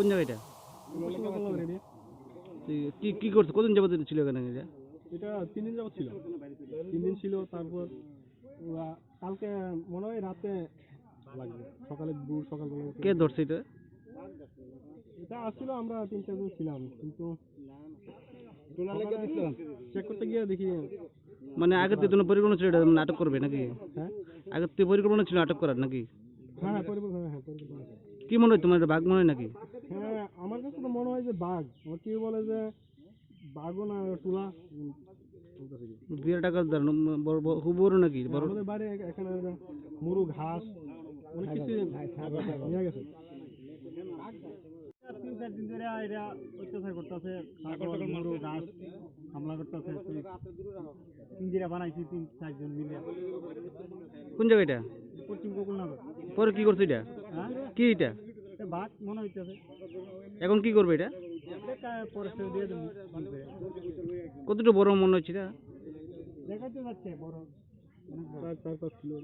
কোন জায়গাটা? কি কি করছে? কতদিন যাবত ছিল এখানে? এটা 3 দিন যাবত ছিল। 3 দিন ছিল। তারপর কালকে মনে হয় রাতে লাগবে, সকালে সকালবেলা। কে ধরছে এটা? এটা আসছিল, আমরা 3-4 জন ছিলাম, কিন্তু চেক করতে গিয়ে দেখি। মানে আগের থেকে কোনো পরিকল্পনা ছিল এটা আটক করবে নাকি? হ্যাঁ, আগের থেকে পরিকল্পনা ছিল আটক করার নাকি? হ্যাঁ পরিকল্পনা। কি মনে হয় তোমার, এটা বাঘ মনে হয় নাকি? হ্যাঁ, আমার কাছে তো মনে হয় যে বাঘ। ও কেউ বলে যে বাঘও না, টুলা। বিরাট আকার খুব বড় নাকি? আমাদের বাড়ি এখানে মুরু ঘাস অনেক কিছু নিয়ে গেছে। 3-4 দিন ধরে এরা অত্যাচার করতেছে, মুরু ঘাস হামলা করতেছে। পিঞ্জিরা বানাইছি 3-4 জন মিলে। কোন জায়গাটা? পশ্চিম গোকুলনগর। পরে কি করছে এটা? হ্যাঁ, কি এটা? বাঘ মনে হইতেছে। এখন কি করবে এটা? পরে দিয়ে দেবো। কতটা বড় মনে হচ্ছে এটা? দেখাতে যাচ্ছে বড়, 4-5 কিলো।